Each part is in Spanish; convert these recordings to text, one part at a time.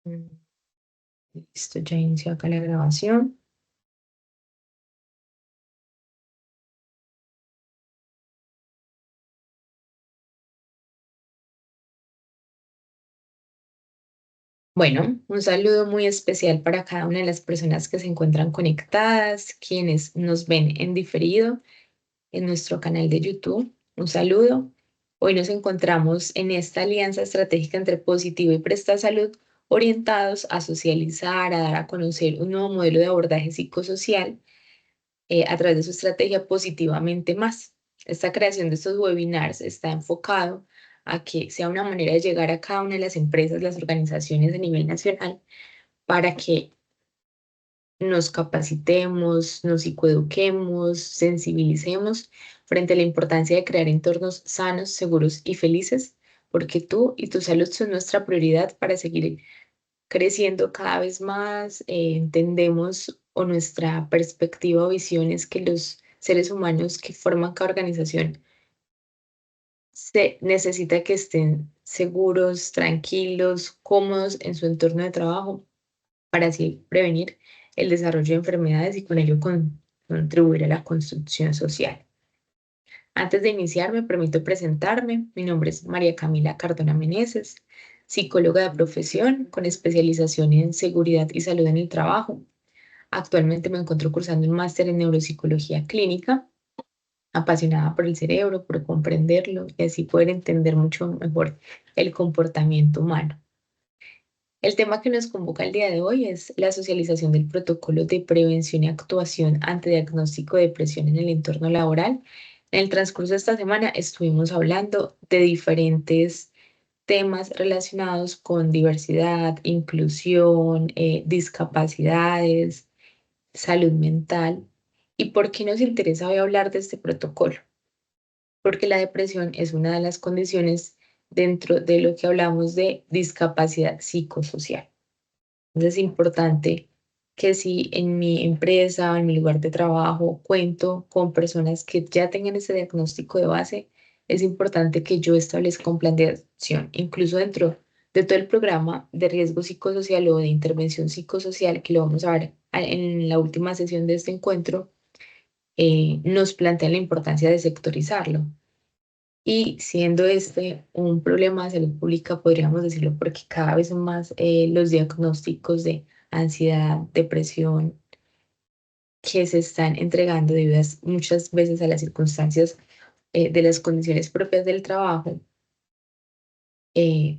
Mm, Listo, ya inició acá la grabación. Bueno, un saludo muy especial para cada una de las personas que se encuentran conectadas, quienes nos ven en diferido en nuestro canal de YouTube. Un saludo. Hoy nos encontramos en esta alianza estratégica entre Positivo y Presta Salud, orientados a socializar, a dar a conocer un nuevo modelo de abordaje psicosocial a través de su estrategia Positivamente Más. Esta creación de estos webinars está enfocado a que sea una manera de llegar a cada una de las empresas, las organizaciones a nivel nacional, para que nos capacitemos, nos psicoeduquemos, sensibilicemos frente a la importancia de crear entornos sanos, seguros y felices, porque tú y tu salud son nuestra prioridad para seguir creciendo cada vez más. Entendemos o nuestra perspectiva o visión es que los seres humanos que forman cada organización se necesita que estén seguros, tranquilos, cómodos en su entorno de trabajo para así prevenir el desarrollo de enfermedades y con ello contribuir a la construcción social. Antes de iniciar, me permito presentarme. Mi nombre es María Camila Cardona Meneses, psicóloga de profesión con especialización en seguridad y salud en el trabajo. Actualmente me encuentro cursando un máster en neuropsicología clínica, apasionada por el cerebro, por comprenderlo y así poder entender mucho mejor el comportamiento humano. El tema que nos convoca el día de hoy es la socialización del protocolo de prevención y actuación ante diagnóstico de depresión en el entorno laboral. En el transcurso de esta semana estuvimos hablando de diferentes temas relacionados con diversidad, inclusión, discapacidades, salud mental. ¿Y por qué nos interesa hoy hablar de este protocolo? Porque la depresión es una de las condiciones dentro de lo que hablamos de discapacidad psicosocial. Entonces es importante que si en mi empresa o en mi lugar de trabajo cuento con personas que ya tengan ese diagnóstico de base, es importante que yo establezca un plan de acción, incluso dentro de todo el programa de riesgo psicosocial o de intervención psicosocial que lo vamos a ver en la última sesión de este encuentro. Nos plantea la importancia de sectorizarlo. Y siendo este un problema de salud pública, podríamos decirlo, porque cada vez son más los diagnósticos de ansiedad, depresión, que se están entregando debido muchas veces a las circunstancias de las condiciones propias del trabajo,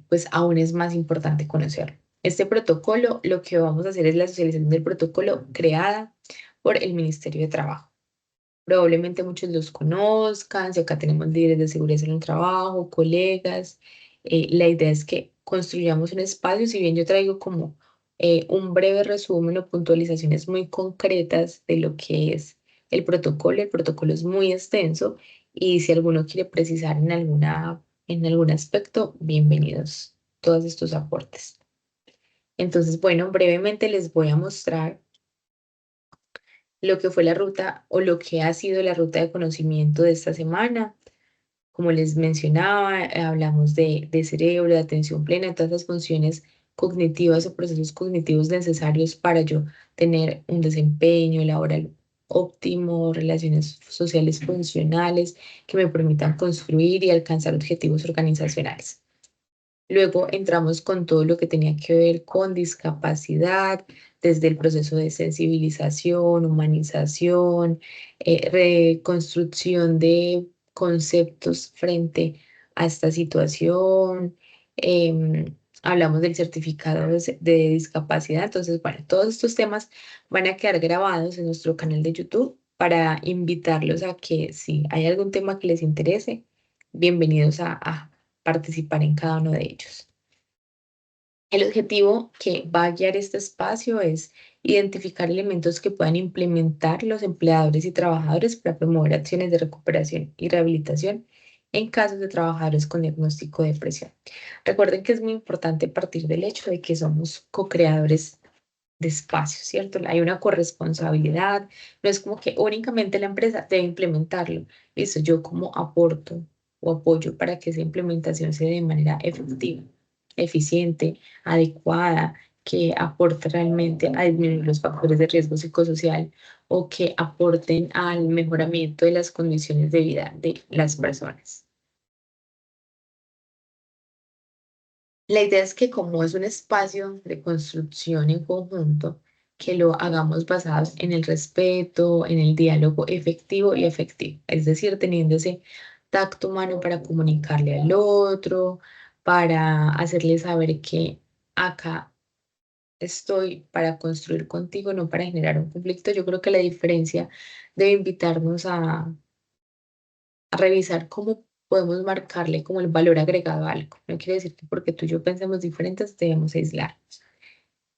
pues aún es más importante conocerlo. Este protocolo, lo que vamos a hacer es la socialización del protocolo creada por el Ministerio de Trabajo. Probablemente muchos los conozcan, si acá tenemos líderes de seguridad en el trabajo, colegas. La idea es que construyamos un espacio, si bien yo traigo como un breve resumen o puntualizaciones muy concretas de lo que es el protocolo es muy extenso y si alguno quiere precisar en algún aspecto, bienvenidos todos estos aportes. Entonces, bueno, brevemente les voy a mostrar lo que fue la ruta o lo que ha sido la ruta de conocimiento de esta semana. Como les mencionaba, hablamos de cerebro, de atención plena, de todas las funciones cognitivas o procesos cognitivos necesarios para yo tener un desempeño laboral óptimo, relaciones sociales funcionales que me permitan construir y alcanzar objetivos organizacionales. Luego entramos con todo lo que tenía que ver con discapacidad, desde el proceso de sensibilización, humanización, reconstrucción de conceptos frente a esta situación. Hablamos del certificado de discapacidad. Entonces, bueno, todos estos temas van a quedar grabados en nuestro canal de YouTube para invitarlos a que si hay algún tema que les interese, bienvenidos a participar en cada uno de ellos. El objetivo que va a guiar este espacio es identificar elementos que puedan implementar los empleadores y trabajadores para promover acciones de recuperación y rehabilitación en casos de trabajadores con diagnóstico de depresión. Recuerden que es muy importante partir del hecho de que somos co-creadores de espacios, ¿cierto? Hay una corresponsabilidad, no es como que únicamente la empresa debe implementarlo. Listo, yo como aporto o apoyo para que esa implementación se dé de manera efectiva, eficiente, adecuada, que aporte realmente a disminuir los factores de riesgo psicosocial o que aporten al mejoramiento de las condiciones de vida de las personas. La idea es que como es un espacio de construcción en conjunto, que lo hagamos basados en el respeto, en el diálogo efectivo y efectivo, es decir, teniendo ese tacto humano para comunicarle al otro, para hacerle saber que acá estoy para construir contigo, no para generar un conflicto. Yo creo que la diferencia debe invitarnos a revisar cómo podemos marcarle como el valor agregado a algo. No quiere decir que porque tú y yo pensemos diferentes debemos aislarnos.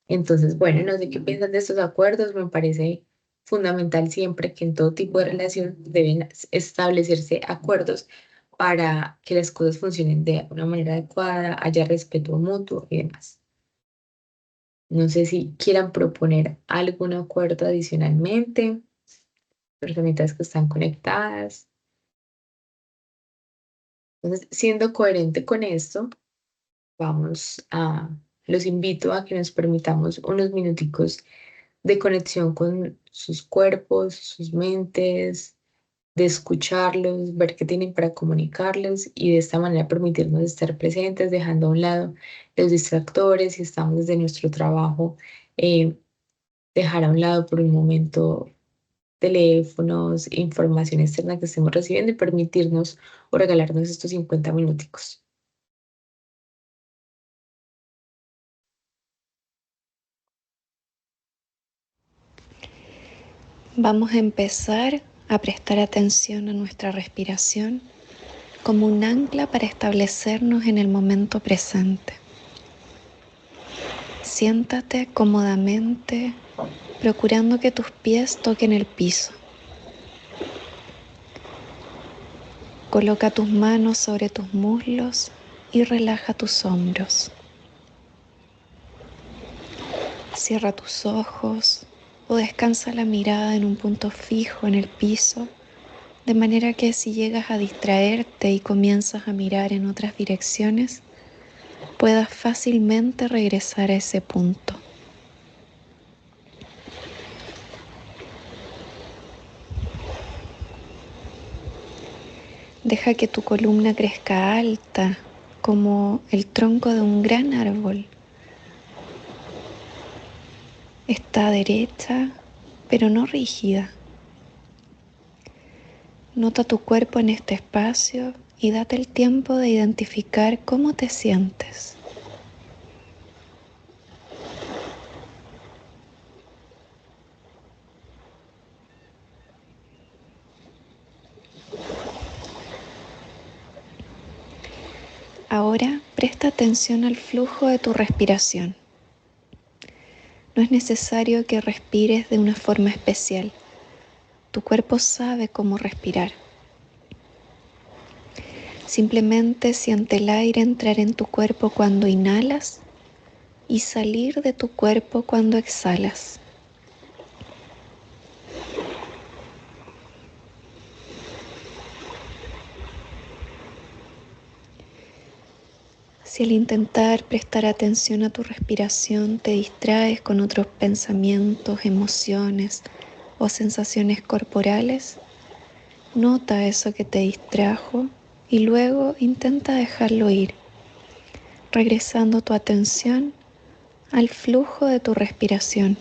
Entonces, bueno, no sé qué piensan de estos acuerdos. Me parece fundamental siempre que en todo tipo de relación deben establecerse acuerdos para que las cosas funcionen de una manera adecuada, haya respeto mutuo y demás. No sé si quieran proponer algún acuerdo adicionalmente, personitas que están conectadas. Entonces, siendo coherente con esto, los invito a que nos permitamos unos minuticos de conexión con sus cuerpos, sus mentes, de escucharlos, ver qué tienen para comunicarlos y de esta manera permitirnos estar presentes, dejando a un lado los distractores si estamos desde nuestro trabajo, eh, dejar a un lado por un momento teléfonos, información externa que estemos recibiendo y permitirnos o regalarnos estos 50 minuticos. Vamos a empezar a prestar atención a nuestra respiración como un ancla para establecernos en el momento presente. Siéntate cómodamente, procurando que tus pies toquen el piso. Coloca tus manos sobre tus muslos y relaja tus hombros. Cierra tus ojos o descansa la mirada en un punto fijo en el piso, de manera que si llegas a distraerte y comienzas a mirar en otras direcciones, puedas fácilmente regresar a ese punto. Deja que tu columna crezca alta como el tronco de un gran árbol. Está derecha, pero no rígida. Nota tu cuerpo en este espacio y date el tiempo de identificar cómo te sientes. Ahora presta atención al flujo de tu respiración. No es necesario que respires de una forma especial. Tu cuerpo sabe cómo respirar. Simplemente siente el aire entrar en tu cuerpo cuando inhalas y salir de tu cuerpo cuando exhalas. Si al intentar prestar atención a tu respiración te distraes con otros pensamientos, emociones o sensaciones corporales, nota eso que te distrajo y luego intenta dejarlo ir, regresando tu atención al flujo de tu respiración.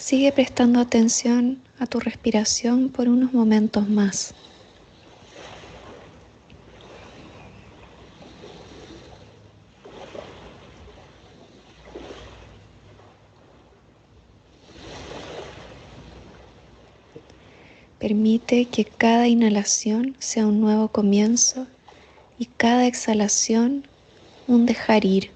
Sigue prestando atención a tu respiración por unos momentos más. Permite que cada inhalación sea un nuevo comienzo y cada exhalación un dejar ir.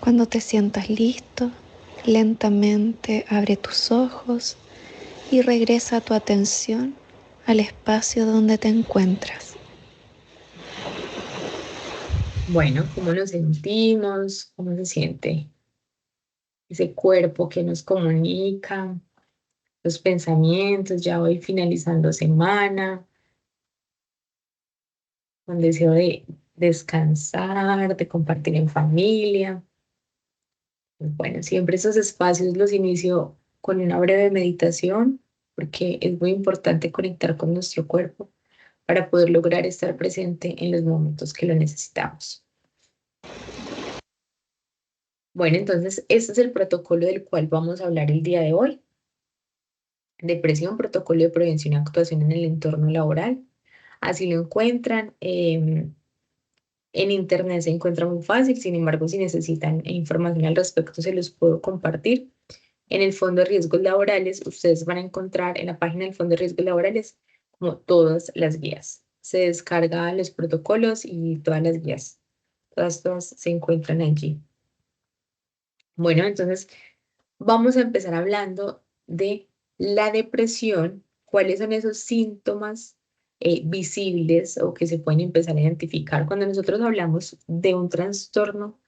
Cuando te sientas listo, Lentamente abre tus ojos y regresa tu atención al espacio donde te encuentras. Bueno, ¿cómo nos sentimos? ¿Cómo se siente ese cuerpo que nos comunica? Los pensamientos, ya voy finalizando semana, con deseo de descansar, de compartir en familia. Pues bueno, siempre esos espacios los inicio con una breve meditación, porque es muy importante conectar con nuestro cuerpo para poder lograr estar presente en los momentos que lo necesitamos. Bueno, entonces este es el protocolo del cual vamos a hablar el día de hoy. Depresión, protocolo de prevención y actuación en el entorno laboral. Así lo encuentran. En internet se encuentra muy fácil, sin embargo, si necesitan información al respecto, se los puedo compartir. En el Fondo de Riesgos Laborales, ustedes van a encontrar en la página del Fondo de Riesgos Laborales como todas las guías. Se descargan los protocolos y todas las guías. Todas se encuentran allí. Bueno, entonces vamos a empezar hablando de la depresión, cuáles son esos síntomas visibles o que se pueden empezar a identificar cuando nosotros hablamos de un trastorno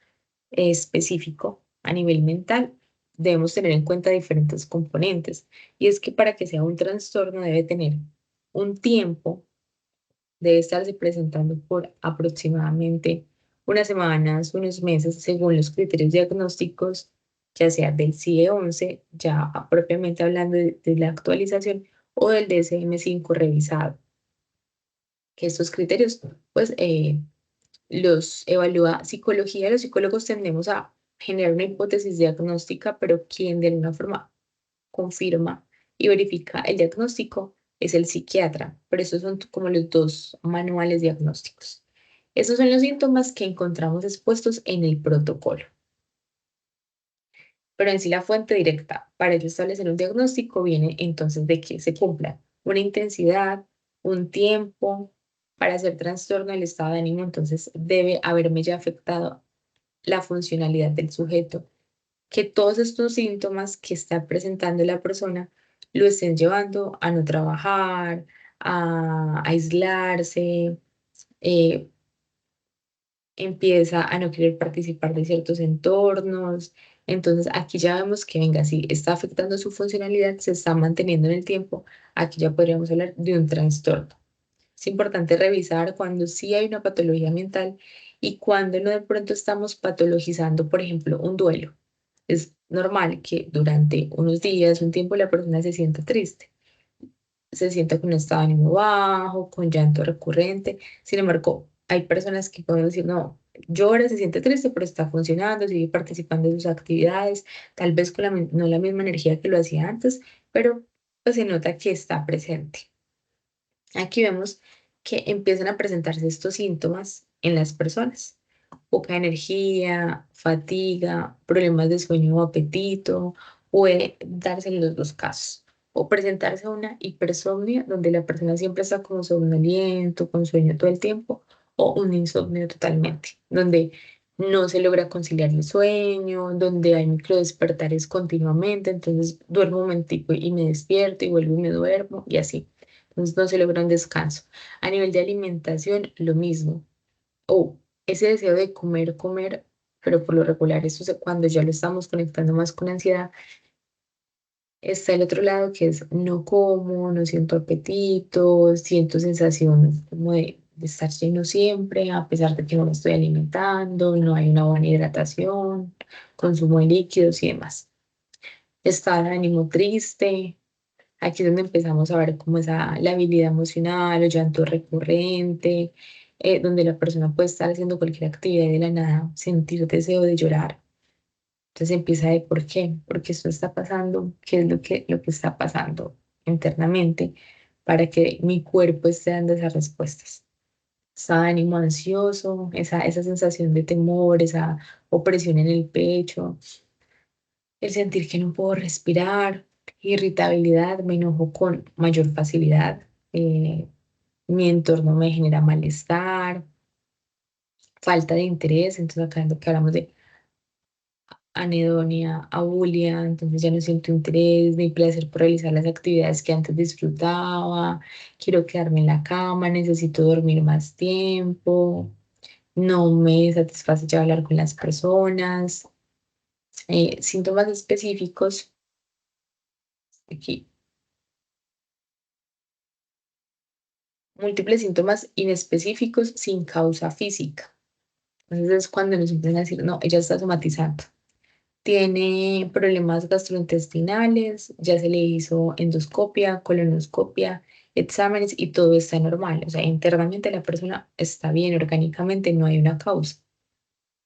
específico a nivel mental. Debemos tener en cuenta diferentes componentes y es que para que sea un trastorno debe tener un tiempo, debe estarse presentando por aproximadamente unas semanas, unos meses, según los criterios diagnósticos, ya sea del CIE-11, ya propiamente hablando de la actualización, o del DSM-5 revisado, que estos criterios, pues, los evalúa psicología. Los psicólogos tendemos a generar una hipótesis diagnóstica, pero quien de alguna forma confirma y verifica el diagnóstico es el psiquiatra. Pero esos son como los dos manuales diagnósticos. Esos son los síntomas que encontramos expuestos en el protocolo. Pero en sí la fuente directa para yo establecer un diagnóstico viene entonces de que se cumpla una intensidad, un tiempo. Para hacer trastorno del estado de ánimo, entonces debe haberme ya afectado la funcionalidad del sujeto, que todos estos síntomas que está presentando la persona lo estén llevando a no trabajar, a aislarse, eh, empieza a no querer participar de ciertos entornos. Entonces aquí ya vemos que, venga, si está afectando su funcionalidad, se está manteniendo en el tiempo, aquí ya podríamos hablar de un trastorno. Es importante revisar cuando sí hay una patología mental y cuando no de pronto estamos patologizando, por ejemplo, un duelo. Es normal que durante unos días, un tiempo, la persona se sienta triste, se sienta con un estado de ánimo bajo, con llanto recurrente. Sin embargo, hay personas que pueden decir, no, llora, se siente triste, pero está funcionando, sigue participando en sus actividades, tal vez con no la misma energía que lo hacía antes, pero pues se nota que está presente. Aquí vemos que empiezan a presentarse estos síntomas en las personas. Poca energía, fatiga, problemas de sueño o apetito, puede darse en los dos casos. O presentarse una hipersomnia, donde la persona siempre está como somnoliento, con sueño todo el tiempo, o un insomnio totalmente, donde no se logra conciliar el sueño, donde hay microdespertares continuamente, entonces duermo un momentico y me despierto y vuelvo y me duermo y así. Entonces no se logra un descanso. A nivel de alimentación, lo mismo. O ese deseo de comer, comer, pero por lo regular, eso es cuando ya lo estamos conectando más con ansiedad. Está el otro lado que es no como, no siento apetito, siento sensación como de estar lleno siempre, a pesar de que no me estoy alimentando, no hay una buena hidratación, consumo de líquidos y demás. Estado de ánimo triste. Aquí es donde empezamos a ver cómo es la habilidad emocional, el llanto recurrente, donde la persona puede estar haciendo cualquier actividad y de la nada sentir deseo de llorar. Entonces empieza de por qué, porque esto está pasando, qué es lo que está pasando internamente para que mi cuerpo esté dando esas respuestas. Esa ánimo ansioso, esa sensación de temor, esa opresión en el pecho, el sentir que no puedo respirar, irritabilidad, me enojo con mayor facilidad, eh, mi entorno me genera malestar, falta de interés. Entonces acá es lo que hablamos de anedonia, abulia, entonces ya no siento interés ni placer por realizar las actividades que antes disfrutaba, quiero quedarme en la cama, necesito dormir más tiempo, no me satisface ya hablar con las personas. Síntomas específicos, aquí, múltiples síntomas inespecíficos sin causa física. Entonces es cuando nos empiezan a decir, no, ella está somatizando. Tiene problemas gastrointestinales, ya se le hizo endoscopia, colonoscopia, exámenes y todo está normal. O sea, internamente la persona está bien, orgánicamente no hay una causa.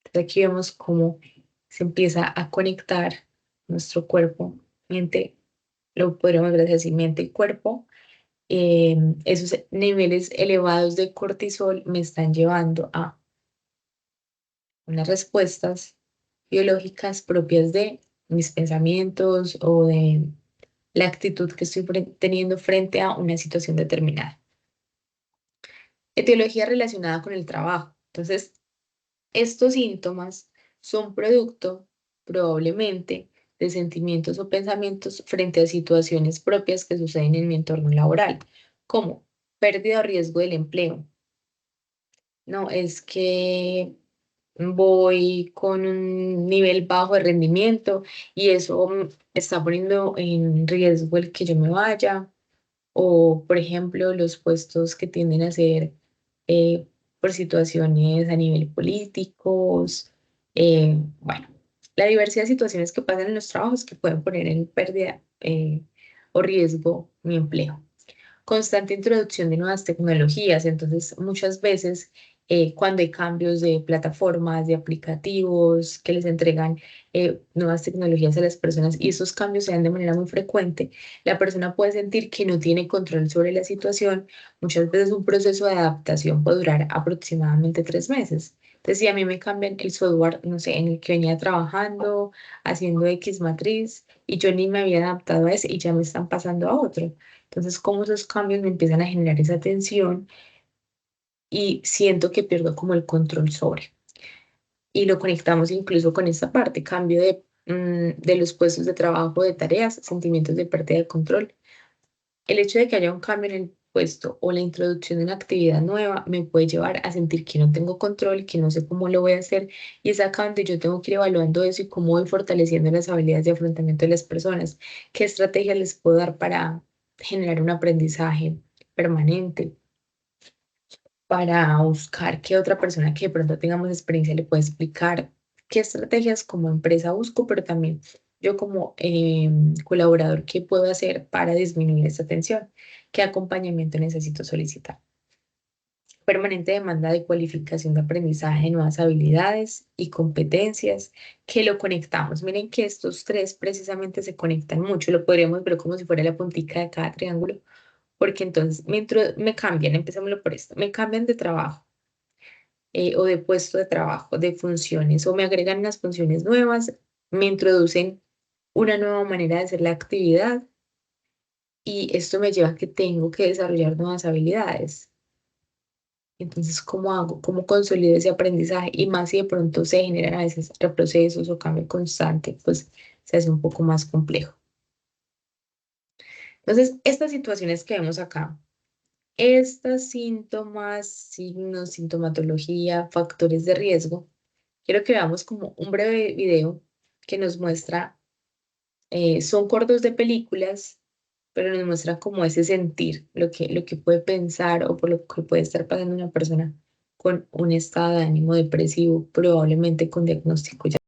Entonces aquí vemos cómo se empieza a conectar nuestro cuerpo, mente, lo podríamos ver así, mente y cuerpo. Esos niveles elevados de cortisol me están llevando a unas respuestas biológicas propias de mis pensamientos o de la actitud que estoy teniendo frente a una situación determinada. Etiología relacionada con el trabajo. Entonces, estos síntomas son producto probablemente de sentimientos o pensamientos frente a situaciones propias que suceden en mi entorno laboral, como pérdida o riesgo del empleo. No, es que voy con un nivel bajo de rendimiento y eso está poniendo en riesgo el que yo me vaya. O, por ejemplo, los puestos que tienden a ser eh, por situaciones a nivel políticos. Bueno, la diversidad de situaciones que pasan en los trabajos que pueden poner en pérdida o riesgo mi empleo. Constante introducción de nuevas tecnologías. Entonces, muchas veces cuando hay cambios de plataformas, de aplicativos que les entregan nuevas tecnologías a las personas y esos cambios se dan de manera muy frecuente, la persona puede sentir que no tiene control sobre la situación. Muchas veces un proceso de adaptación puede durar aproximadamente 3 meses. Entonces, si a mí me cambian el software, no sé, en el que venía trabajando, haciendo X matriz, y yo ni me había adaptado a ese y ya me están pasando a otro. Entonces, como esos cambios me empiezan a generar esa tensión y siento que pierdo como el control sobre. Y lo conectamos incluso con esta parte, cambio de los puestos de trabajo, de tareas, sentimientos de pérdida de control. El hecho de que haya un cambio en el puesto o la introducción de una actividad nueva me puede llevar a sentir que no tengo control, que no sé cómo lo voy a hacer. Y es acá donde yo tengo que ir evaluando eso y cómo voy fortaleciendo las habilidades de afrontamiento de las personas. ¿Qué estrategias les puedo dar para generar un aprendizaje permanente? Para buscar qué otra persona que de pronto tengamos experiencia le puede explicar qué estrategias como empresa busco, pero también yo como colaborador, qué puedo hacer para disminuir esta tensión, qué acompañamiento necesito solicitar. Permanente demanda de cualificación de aprendizaje, nuevas habilidades y competencias que lo conectamos. Miren que estos tres precisamente se conectan mucho, lo podríamos ver como si fuera la puntica de cada triángulo, porque entonces me cambian, empecémoslo por esto, me cambian de trabajo o de puesto de trabajo, de funciones, o me agregan unas funciones nuevas, me introducen una nueva manera de hacer la actividad y esto me lleva a que tengo que desarrollar nuevas habilidades. Entonces, ¿cómo hago? ¿Cómo consolido ese aprendizaje? Y más si de pronto se generan a veces reprocesos o cambio constante, pues se hace un poco más complejo. Entonces, estas situaciones que vemos acá, estas síntomas, signos, sintomatología, factores de riesgo, quiero que veamos como un breve video que nos muestra, son cortos de películas, pero nos muestra como ese sentir, lo que puede pensar o por lo que puede estar pasando una persona con un estado de ánimo depresivo, probablemente con diagnóstico ya.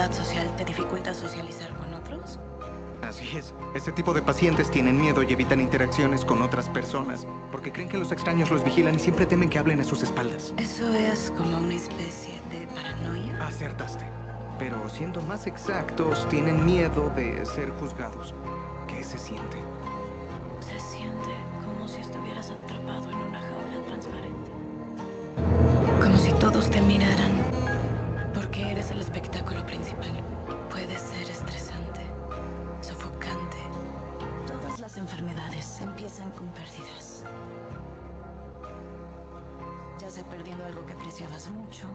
social te dificulta socializar con otros? Así es. Este tipo de pacientes tienen miedo y evitan interacciones con otras personas porque creen que los extraños los vigilan y siempre temen que hablen a sus espaldas. Eso es como una especie de paranoia. Acertaste. Pero siendo más exactos, tienen miedo de ser juzgados. ¿Qué se siente? Se siente como si estuvieras atrapado en una jaula transparente. Como si todos te miraran. Porque eres el espectáculo principal. Puede ser estresante, sofocante. Todas las enfermedades empiezan con pérdidas. Ya sea perdiendo algo que apreciabas mucho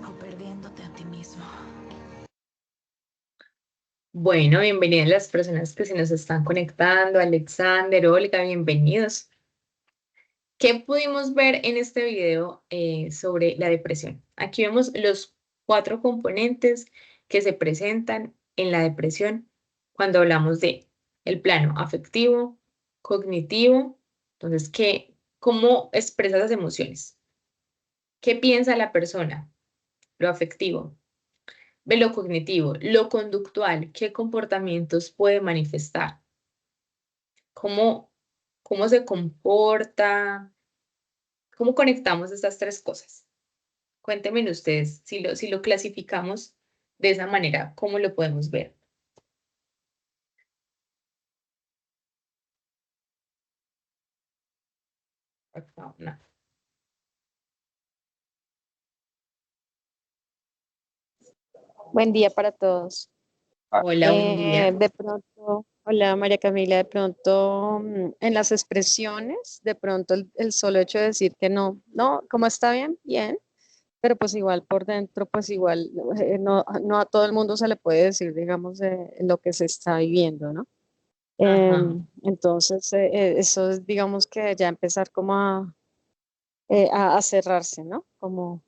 o perdiéndote a ti mismo. Bueno, bienvenidas las personas que se nos están conectando. Alexander, Olga, bienvenidos. ¿Qué pudimos ver en este video sobre la depresión? Aquí vemos los 4 componentes que se presentan en la depresión cuando hablamos de el plano afectivo, cognitivo. Entonces, ¿cómo expresa las emociones? ¿Qué piensa la persona? Lo afectivo. Ve lo cognitivo, lo conductual, ¿qué comportamientos puede manifestar? ¿Cómo, cómo se comporta? ¿Cómo conectamos estas 3 cosas? Cuéntenme ustedes, si lo clasificamos de esa manera, ¿cómo lo podemos ver? Acá, no. Buen día para todos. Hola, buen día. De pronto, hola María Camila, de pronto en las expresiones, de pronto el solo hecho de decir que no, no, ¿cómo está bien? Bien, pero pues igual por dentro, pues igual no, no a todo el mundo se le puede decir, digamos, lo que se está viviendo, ¿no? Ajá, Entonces, eso es, digamos que ya empezar como a cerrarse, ¿no? Como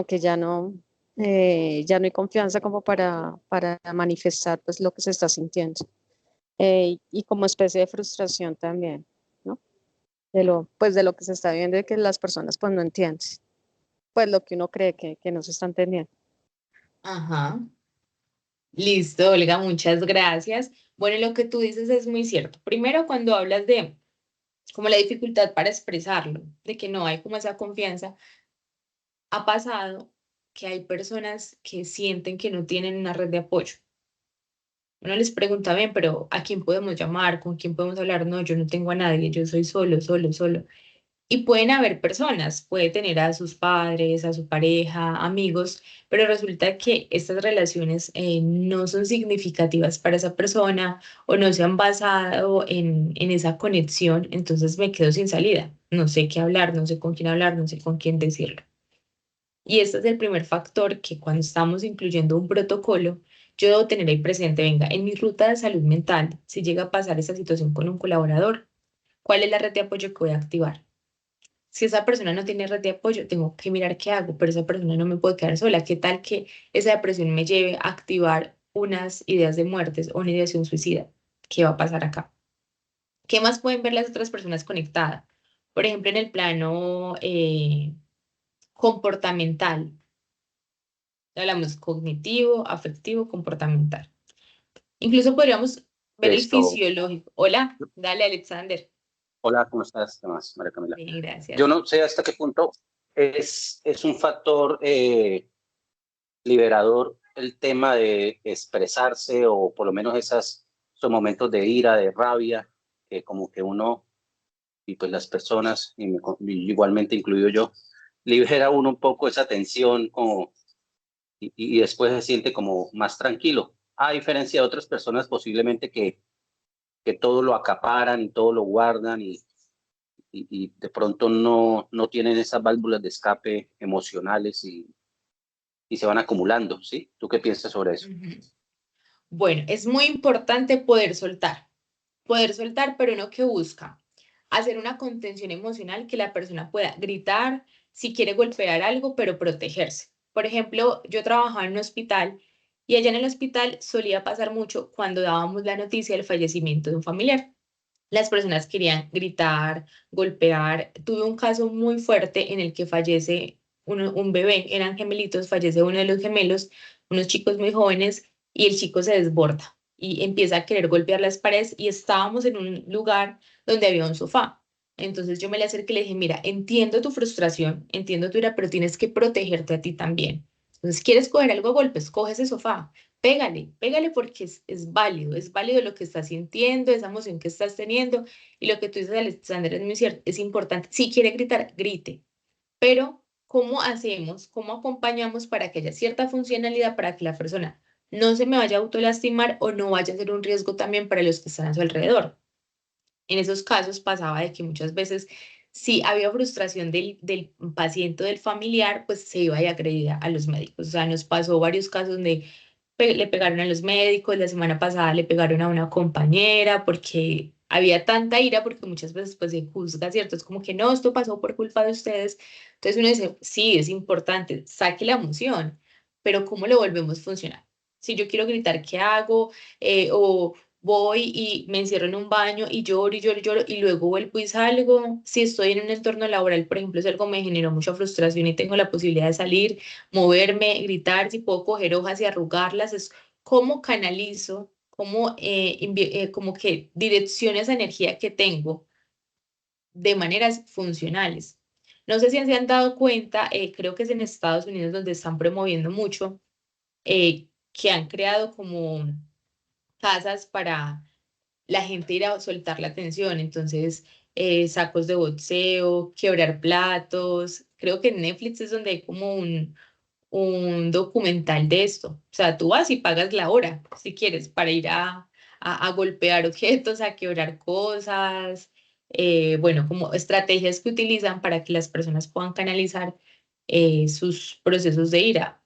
que ya no hay confianza como para manifestar pues lo que se está sintiendo. Y como especie de frustración también, ¿no? Pues de lo que se está viendo y que las personas pues no entienden, pues lo que uno cree que no se está entendiendo. ajá. Listo, Olga, muchas gracias. Bueno, lo que tú dices es muy cierto. Primero, cuando hablas de como la dificultad para expresarlo, de que no hay como esa confianza, ha pasado que hay personas que sienten que no tienen una red de apoyo. Uno les pregunta, bien, pero ¿a quién podemos llamar? ¿Con quién podemos hablar? No, yo no tengo a nadie, yo soy solo, solo, solo. Y pueden haber personas, puede tener a sus padres, a su pareja, amigos, pero resulta que estas relaciones no son significativas para esa persona o no se han basado en esa conexión, entonces me quedo sin salida. No sé qué hablar, no sé con quién hablar, no sé con quién decirlo. Y este es el primer factor que cuando estamos incluyendo un protocolo, yo debo tener ahí presente, venga, en mi ruta de salud mental, si llega a pasar esa situación con un colaborador, ¿cuál es la red de apoyo que voy a activar? Si esa persona no tiene red de apoyo, tengo que mirar qué hago, pero esa persona no me puede quedar sola. ¿Qué tal que esa depresión me lleve a activar unas ideas de muertes o una ideación suicida? ¿Qué va a pasar acá? ¿Qué más pueden ver las otras personas conectadas? Por ejemplo, en el plano comportamental. Hablamos cognitivo, afectivo, comportamental. Incluso podríamos ver el Esto, fisiológico. Hola, dale, Alexander. hola, ¿cómo estás? ¿Qué más, María Camila? Bien, Yo gracias. no sé hasta qué punto es un factor liberador el tema de expresarse o por lo menos esos momentos de ira, de rabia, que como que uno y pues las personas, y igualmente incluido yo, libera uno un poco esa tensión como, y después se siente como más tranquilo, a diferencia de otras personas posiblemente que todo lo acaparan y todo lo guardan y de pronto no tienen esas válvulas de escape emocionales y se van acumulando, ¿sí? ¿Tú qué piensas sobre eso? Ujú. Bueno, es muy importante poder soltar, pero no que busca hacer una contención emocional que la persona pueda gritar si quiere golpear algo, pero protegerse. Por ejemplo, yo trabajaba en un hospital y allá en el hospital solía pasar mucho cuando dábamos la noticia del fallecimiento de un familiar. Las personas querían gritar, golpear. Tuve un caso muy fuerte en el que fallece un bebé, eran gemelitos, fallece uno de los gemelos, unos chicos muy jóvenes, y el chico se desborda y empieza a querer golpear las paredes y estábamos en un lugar donde había un sofá. Entonces yo me le acerqué y le dije, mira, entiendo tu frustración, entiendo tu ira, pero tienes que protegerte a ti también. Entonces, ¿quieres coger algo a golpes? Coge ese sofá, pégale, pégale porque es válido lo que estás sintiendo, esa emoción que estás teniendo. Y lo que tú dices, Alexander, es muy cierto, es importante. Si quiere gritar, grite, pero ¿cómo hacemos, cómo acompañamos para que haya cierta funcionalidad para que la persona no se me vaya a autolastimar o no vaya a ser un riesgo también para los que están a su alrededor? En esos casos pasaba de que muchas veces, si había frustración del paciente o del familiar, pues se iba y agredía a los médicos. O sea, nos pasó varios casos donde le pegaron a los médicos, la semana pasada le pegaron a una compañera porque había tanta ira, porque muchas veces pues se juzga, ¿cierto? Es como que no, esto pasó por culpa de ustedes. Entonces uno dice, sí, es importante, saque la emoción, pero ¿cómo lo volvemos funcional? Si yo quiero gritar, ¿qué hago? O voy y me encierro en un baño y lloro y lloro y lloro y luego vuelvo y salgo. Si estoy en un entorno laboral, por ejemplo, si algo me generó mucha frustración y tengo la posibilidad de salir, moverme, gritar, si puedo coger hojas y arrugarlas, es cómo canalizo, cómo como que direcciono esa energía que tengo de maneras funcionales. No sé si se han dado cuenta, creo que es en Estados Unidos donde están promoviendo mucho, que han creado como casas para la gente ir a soltar la tensión. Entonces, sacos de boxeo, quebrar platos. Creo que en Netflix es donde hay como un documental de esto. O sea, tú vas y pagas la hora, si quieres, para ir a golpear objetos, a quebrar cosas. Bueno, como estrategias que utilizan para que las personas puedan canalizar sus procesos de ira.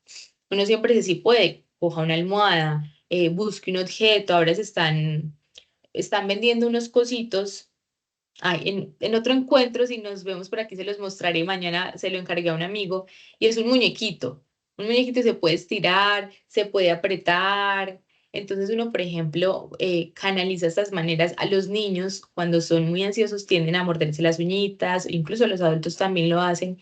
Uno siempre dice, si puede, coja una almohada, busque un objeto. Ahora están vendiendo unos cositos. Ay, en otro encuentro, si nos vemos por aquí, se los mostraré. Mañana se lo encargué a un amigo y es un muñequito. Un muñequito se puede estirar, se puede apretar. Entonces uno, por ejemplo, canaliza estas maneras. A los niños, cuando son muy ansiosos, tienden a morderse las uñitas, incluso los adultos también lo hacen.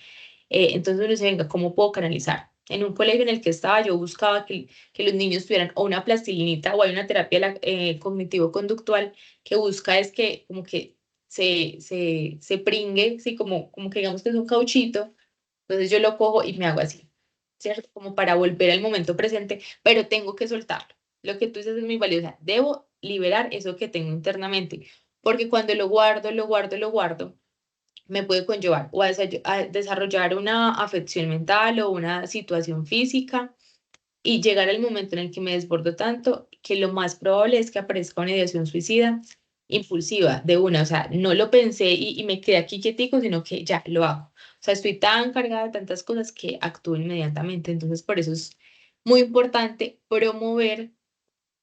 Entonces uno dice, venga, ¿cómo puedo canalizar? En un colegio en el que estaba, yo buscaba que los niños tuvieran o una plastilinita o hay una terapia cognitivo-conductual que busca es que como que se pringue, sí, como que digamos que es un cauchito, entonces yo lo cojo y me hago así, ¿cierto? Como para volver al momento presente, pero tengo que soltarlo. Lo que tú dices es muy valioso, debo liberar eso que tengo internamente, porque cuando lo guardo, lo guardo, lo guardo, me puede conllevar o a desarrollar una afección mental o una situación física y llegar al momento en el que me desbordo tanto que lo más probable es que aparezca una ideación suicida impulsiva de una, o sea, no lo pensé y me quedé aquí quietico, sino que ya lo hago. O sea, estoy tan cargada de tantas cosas que actúo inmediatamente. Entonces, por eso es muy importante promover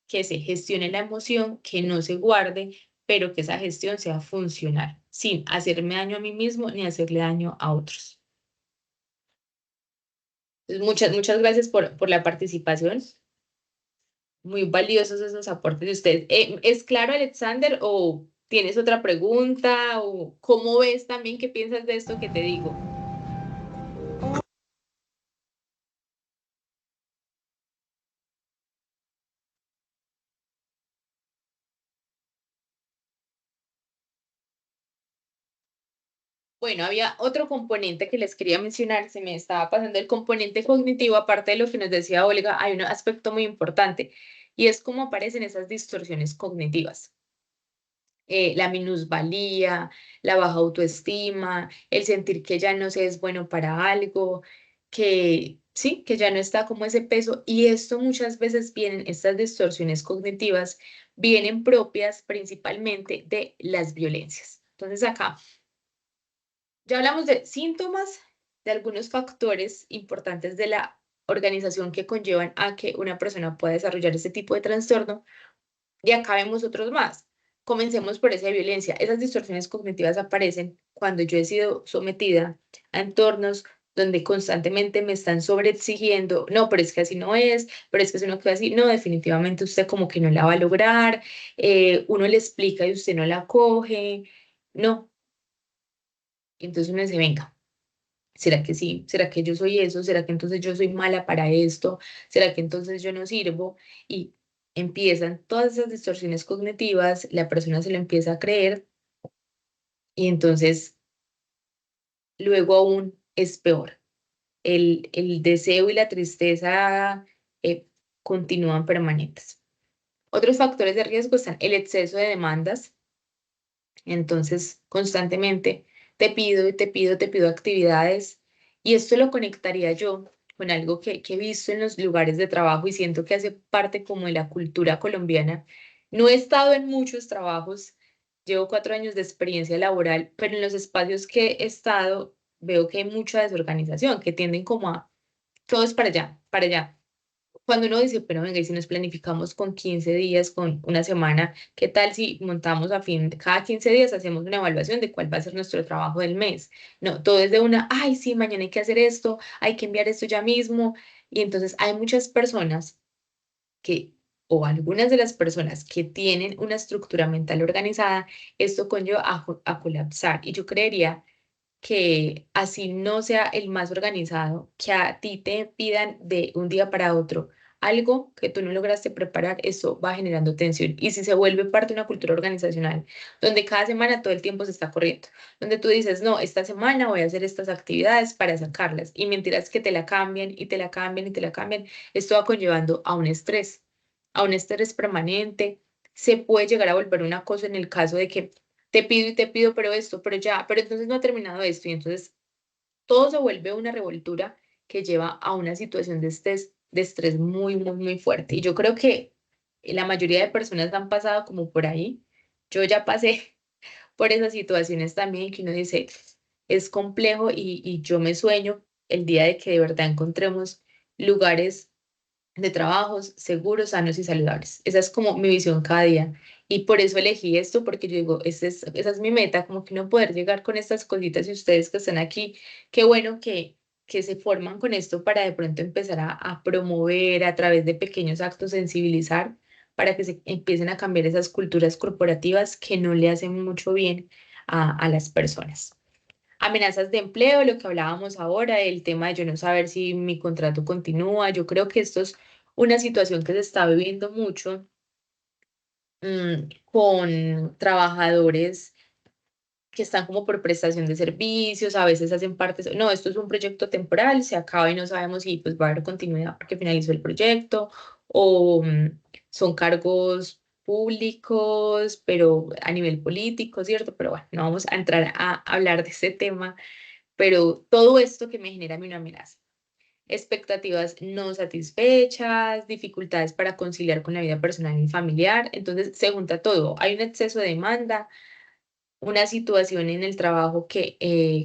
que se gestione la emoción, que no se guarde, pero que esa gestión sea funcional, sin hacerme daño a mí mismo ni hacerle daño a otros. Entonces, muchas gracias por la participación. Muy valiosos esos aportes de ustedes. ¿Es claro, Alexander, o tienes otra pregunta? ¿O cómo ves también qué piensas de esto que te digo? Bueno, había otro componente que les quería mencionar, se me estaba pasando el componente cognitivo, aparte de lo que nos decía Olga, hay un aspecto muy importante y es cómo aparecen esas distorsiones cognitivas. La minusvalía, la baja autoestima, el sentir que ya no se es bueno para algo, que sí, que ya no está como ese peso. Y esto muchas veces vienen, estas distorsiones cognitivas vienen propias principalmente de las violencias. Entonces acá ya hablamos de síntomas, de algunos factores importantes de la organización que conllevan a que una persona pueda desarrollar ese tipo de trastorno. Y acá vemos otros más. Comencemos por esa violencia. Esas distorsiones cognitivas aparecen cuando yo he sido sometida a entornos donde constantemente me están sobreexigiendo, no, pero es que así no es, pero es que si no queda así, no, definitivamente usted como que no la va a lograr, uno le explica y usted no la coge, no. Entonces uno dice, venga, ¿Será que sí? ¿Será que yo soy eso? ¿Será que entonces yo soy mala para esto? ¿Será que entonces yo no sirvo? Y empiezan todas esas distorsiones cognitivas, la persona se lo empieza a creer y entonces luego aún es peor. El deseo y la tristeza eh, continúan permanentes. Otros factores de riesgo están el exceso de demandas. Entonces, constantemente te pido y te pido, te pido actividades y esto lo conectaría yo con algo que he visto en los lugares de trabajo y siento que hace parte como de la cultura colombiana. No he estado en muchos trabajos, llevo 4 años de experiencia laboral, pero en los espacios que he estado veo que hay mucha desorganización, que tienden como a todo es para allá, para allá. Cuando uno dice, pero venga, y si nos planificamos con 15 días, con una semana, ¿qué tal si montamos a fin de cada 15 días, hacemos una evaluación de cuál va a ser nuestro trabajo del mes? No, todo es de una, ay, sí, mañana hay que hacer esto, hay que enviar esto ya mismo. Y entonces hay muchas personas que, o algunas de las personas que tienen una estructura mental organizada, esto conlleva a colapsar. Y yo creería que así no sea el más organizado, que a ti te pidan de un día para otro algo que tú no lograste preparar, eso va generando tensión. Y si se vuelve parte de una cultura organizacional, donde cada semana todo el tiempo se está corriendo, donde tú dices, no, esta semana voy a hacer estas actividades para sacarlas, y mentiras que te la cambian y te la cambian y te la cambian, esto va conllevando a un estrés permanente. Se puede llegar a volver una cosa en el caso de que te pido y te pido, pero esto, pero ya, pero entonces no ha terminado esto y entonces todo se vuelve una revoltura que lleva a una situación de estrés muy, muy, muy fuerte. Y yo creo que la mayoría de personas han pasado como por ahí. Yo ya pasé por esas situaciones también que uno dice, es complejo y yo me sueño el día de que de verdad encontremos lugares de trabajos seguros, sanos y saludables. Esa es como mi visión cada día. Y por eso elegí esto, porque yo digo, esa es mi meta, como que no poder llegar con estas cositas y ustedes que están aquí, qué bueno que se forman con esto para de pronto empezar a promover a través de pequeños actos, sensibilizar, para que se empiecen a cambiar esas culturas corporativas que no le hacen mucho bien a las personas. Amenazas de empleo, lo que hablábamos ahora, el tema de yo no saber si mi contrato continúa. Yo creo que esto es una situación que se está viviendo mucho con trabajadores que están como por prestación de servicios, a veces hacen parte, no, esto es un proyecto temporal, se acaba y no sabemos si pues va a haber continuidad porque finalizó el proyecto, o son cargos públicos, pero a nivel político, ¿cierto? Pero bueno, no vamos a entrar a hablar de ese tema, pero todo esto que me genera a mí una amenaza. Expectativas no satisfechas, dificultades para conciliar con la vida personal y familiar. Entonces se junta todo. Hay un exceso de demanda, una situación en el trabajo que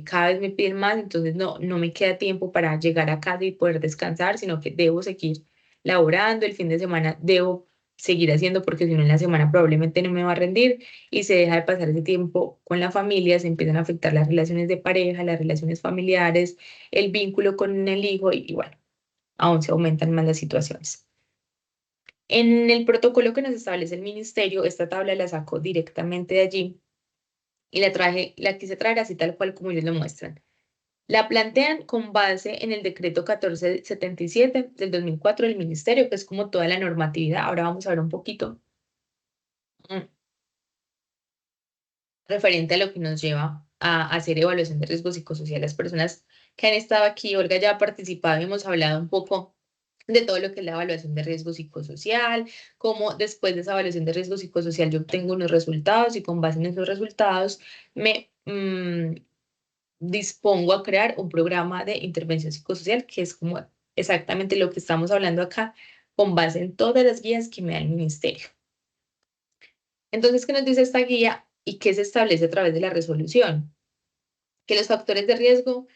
cada vez me piden más, entonces no me queda tiempo para llegar a casa y poder descansar, sino que debo seguir laborando. El fin de semana debo seguir haciendo porque si no en la semana probablemente no me va a rendir y se deja de pasar ese tiempo con la familia, se empiezan a afectar las relaciones de pareja, las relaciones familiares, el vínculo con el hijo y bueno, aún se aumentan más las situaciones. En el protocolo que nos establece el ministerio, esta tabla la saco directamente de allí y la quise traer así tal cual como ellos lo muestran. La plantean con base en el decreto 1477 del 2004 del Ministerio, que es como toda la normatividad. Ahora vamos a ver un poquito mm, referente a lo que nos lleva a hacer evaluación de riesgo psicosocial. Las personas que han estado aquí, Olga ya ha participado y hemos hablado un poco de todo lo que es la evaluación de riesgo psicosocial, cómo después de esa evaluación de riesgo psicosocial yo obtengo unos resultados y con base en esos resultados me dispongo a crear un programa de intervención psicosocial, que es como exactamente lo que estamos hablando acá, con base en todas las guías que me da el ministerio. Entonces, ¿qué nos dice esta guía y qué se establece a través de la resolución? Que los factores de riesgo